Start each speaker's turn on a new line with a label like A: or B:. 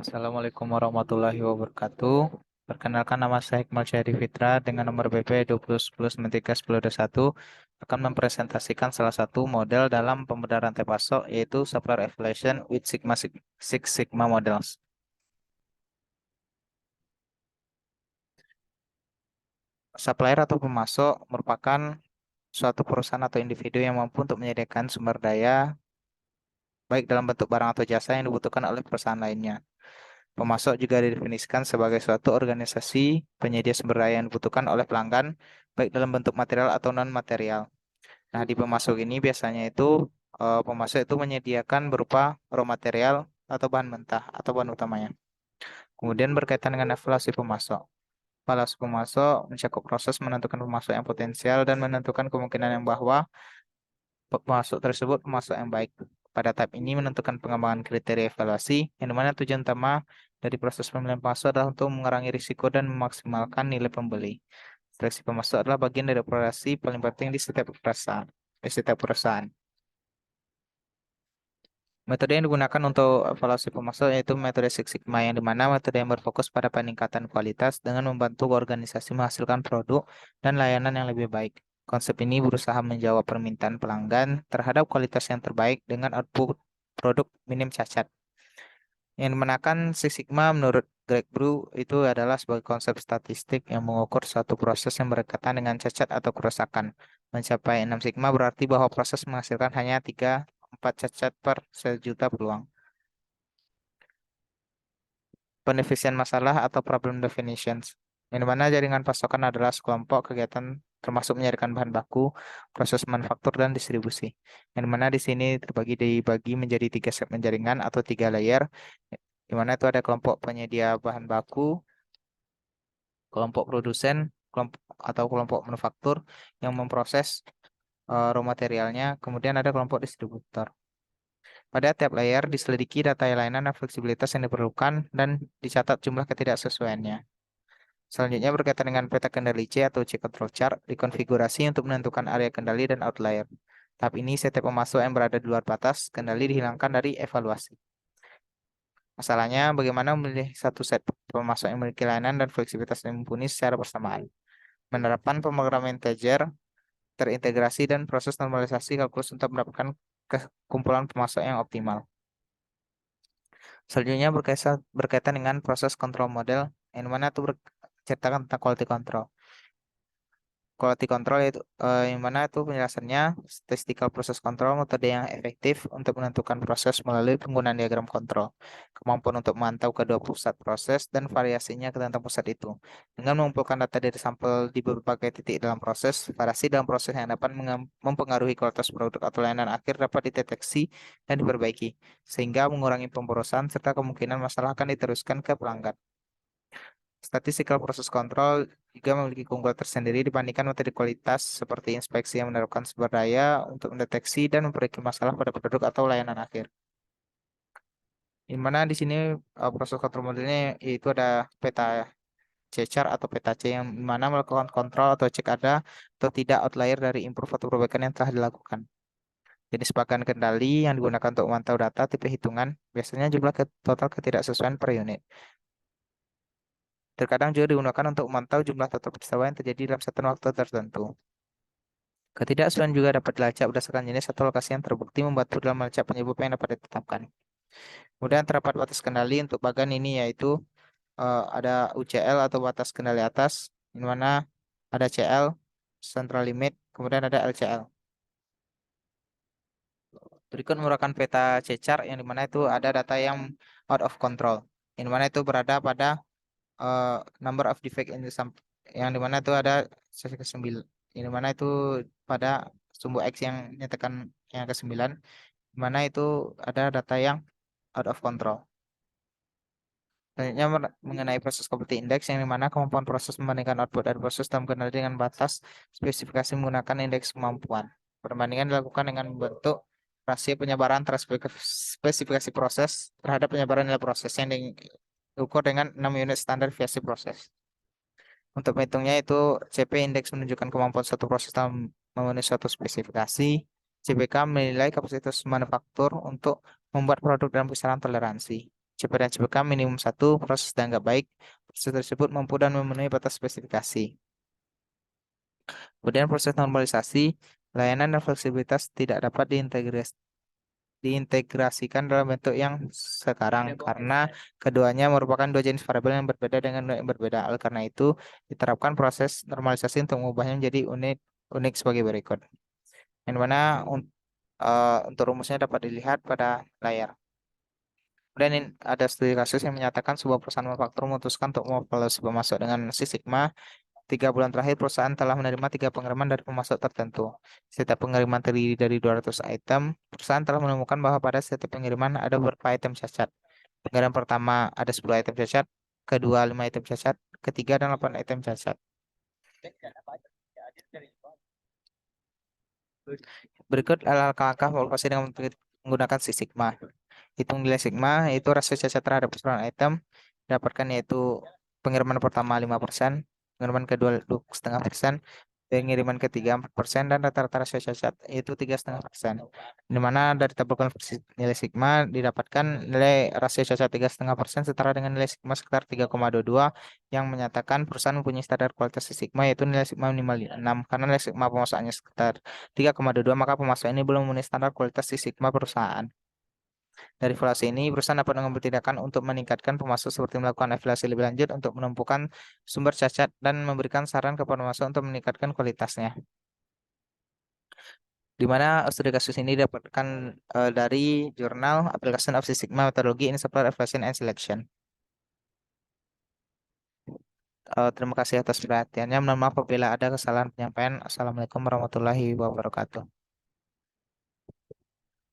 A: Assalamualaikum warahmatullahi wabarakatuh. Perkenalkan, nama saya Hikmal Syahri Fitra dengan nomor BP 2010-93-1021 akan mempresentasikan salah satu model dalam pembedahan rantai pasok, yaitu Supplier Evaluation with Six Sigma Models. Supplier atau pemasok merupakan suatu perusahaan atau individu yang mampu untuk menyediakan sumber daya baik dalam bentuk barang atau jasa yang dibutuhkan oleh perusahaan lainnya. Pemasok juga didefinisikan sebagai suatu organisasi penyedia sumber daya yang dibutuhkan oleh pelanggan, baik dalam bentuk material atau non-material. Nah, di pemasok ini biasanya itu pemasok itu menyediakan berupa raw material atau bahan mentah atau bahan utamanya. Kemudian berkaitan dengan evaluasi pemasok. Evaluasi pemasok mencakup proses menentukan pemasok yang potensial dan menentukan kemungkinan yang bahwa pemasok tersebut pemasok yang baik. Pada tahap ini menentukan pengembangan kriteria evaluasi, yang dimana tujuan utama dari proses pemilihan pemasok adalah untuk mengurangi risiko dan memaksimalkan nilai pembeli. Seleksi pemasok adalah bagian dari operasi paling penting di setiap perusahaan. Metode yang digunakan untuk evaluasi pemasok yaitu metode Six Sigma, yang dimana metode yang berfokus pada peningkatan kualitas dengan membantu organisasi menghasilkan produk dan layanan yang lebih baik. Konsep ini berusaha menjawab permintaan pelanggan terhadap kualitas yang terbaik dengan output produk minim cacat. Yang dimenangkan Six Sigma menurut Greg Brew itu adalah sebagai konsep statistik yang mengukur suatu proses yang berkaitan dengan cacat atau kerusakan. Mencapai 6 sigma berarti bahwa proses menghasilkan hanya 3-4 cacat per sejuta peluang. Pendefinisian masalah atau problem definitions, yang dimana jaringan pasokan adalah sekelompok kegiatan termasuk menyediakan bahan baku, proses manufaktur, dan distribusi. Yang dimana di sini dibagi menjadi 3 segmen jaringan atau 3 layer, di mana itu ada kelompok penyedia bahan baku, kelompok produsen, kelompok atau kelompok manufaktur yang memproses raw materialnya, kemudian ada kelompok distributor. Pada tiap layer diselidiki data layanan dan fleksibilitas yang diperlukan dan dicatat jumlah ketidaksesuaiannya. Selanjutnya berkaitan dengan peta kendali C atau C control chart, dikonfigurasi untuk menentukan area kendali dan outlier. Tahap ini setiap pemasok yang berada di luar batas kendali dihilangkan dari evaluasi. Masalahnya, bagaimana memilih satu set pemasok yang memiliki layanan dan fleksibilitas yang mumpuni secara bersamaan. Menerapkan pemrograman integer, terintegrasi, dan proses normalisasi kalkulus untuk mendapatkan kumpulan pemasok yang optimal. Selanjutnya berkaitan dengan proses kontrol model, yang mana itu berceritakan tentang quality control. Quality control itu yang mana itu penjelasannya statistical process control, metode yang efektif untuk menentukan proses melalui penggunaan diagram kontrol, kemampuan untuk memantau kedua pusat proses dan variasinya ke tentang pusat itu. Dengan mengumpulkan data dari sampel di berbagai titik dalam proses, variasi dalam proses yang dapat mempengaruhi kualitas produk atau layanan akhir dapat dideteksi dan diperbaiki, sehingga mengurangi pemborosan serta kemungkinan masalah akan diteruskan ke pelanggan. Statistical process control juga memiliki keunggulan tersendiri dibandingkan metode kualitas seperti inspeksi yang menerapkan sumber daya untuk mendeteksi dan memperbaiki masalah pada produk atau layanan akhir. Di mana di sini proses kontrol modelnya yaitu ada peta C-chart atau peta C, yang mana melakukan kontrol atau cek ada atau tidak outlier dari improve atau perbaikan yang telah dilakukan. Jenis bagan kendali yang digunakan untuk memantau data tipe hitungan biasanya jumlah total ketidaksesuaian per unit. Terkadang juga digunakan untuk memantau jumlah total peristiwa yang terjadi dalam satu waktu tertentu. Ketidaksesuaian juga dapat dilacak berdasarkan jenis atau lokasi yang terbukti membantu dalam melacak penyebab yang dapat ditetapkan. Kemudian terdapat batas kendali untuk bagan ini, yaitu ada UCL atau batas kendali atas, di mana ada CL, central limit, kemudian ada LCL. Berikut merupakan peta C-chart yang dimana itu ada data yang out of control, yang dimana itu berada pada number of defect in the yang dimana itu ada sesi ke-9, yang dimana itu pada sumbu X yang nyatakan yang ke-9, dimana itu ada data yang out of control. Selanjutnya mengenai proses quality index, yang dimana kemampuan proses membandingkan output dan proses dalam kendali dengan batas spesifikasi menggunakan indeks kemampuan. Perbandingan dilakukan dengan membentuk rasio penyebaran antara spesifikasi proses terhadap penyebaran nilai proses yang diukur dengan 6 unit standar deviasi proses. Untuk menghitungnya itu CP indeks menunjukkan kemampuan suatu proses dalam memenuhi suatu spesifikasi. CPK menilai kapasitas manufaktur untuk membuat produk dalam kisaran toleransi. CP dan CPK minimum 1, proses dianggap baik, proses tersebut mampu dan memenuhi batas spesifikasi. Kemudian proses normalisasi, layanan dan fleksibilitas tidak dapat diintegrasikan dalam bentuk yang sekarang karena keduanya merupakan dua jenis variabel yang berbeda dengan nilai yang berbeda. Oleh karena itu, diterapkan proses normalisasi untuk mengubahnya menjadi unik sebagai berikut. Yang mana untuk rumusnya dapat dilihat pada layar. Kemudian ada studi kasus yang menyatakan sebuah perusahaan manufaktur memutuskan untuk mengevaluasi pemasok dengan si sigma. 3 bulan terakhir perusahaan telah menerima 3 pengiriman dari pemasok tertentu. Setiap pengiriman terdiri dari 200 item. Perusahaan telah menemukan bahwa pada setiap pengiriman ada beberapa item cacat. Pengiriman pertama ada 10 item cacat, kedua 5 item cacat, ketiga dan 8 item cacat. Berikut adalah langkah-langkah evaluasi dengan menggunakan si sigma. Hitung nilai sigma, itu rasio cacat terhadap keseluruhan item. Dapatkan yaitu pengiriman pertama 5%, pengiriman kedua 2,5%, pengiriman ketiga 4%, dan rata-rata rasio cacat yaitu 3,5%. Di mana dari tabel konversi nilai sigma didapatkan nilai rasio cacat 3,5% setara dengan nilai sigma sekitar 3,22 yang menyatakan perusahaan mempunyai standar kualitas sigma yaitu nilai sigma minimal 6. Karena nilai sigma pemasakannya sekitar 3,22, maka pemasok ini belum memenuhi standar kualitas sigma perusahaan. Dari evaluasi ini, perusahaan dapat mengambil tindakan untuk meningkatkan pemasok seperti melakukan evaluasi lebih lanjut untuk menumpukan sumber cacat dan memberikan saran kepada pemasok untuk meningkatkan kualitasnya. Di mana studi kasus ini didapatkan dari jurnal Application of Six Sigma Methodology in Supplier Evaluation and Selection. Terima kasih atas perhatiannya. Mohon maaf apabila ada kesalahan penyampaian. Assalamualaikum warahmatullahi wabarakatuh.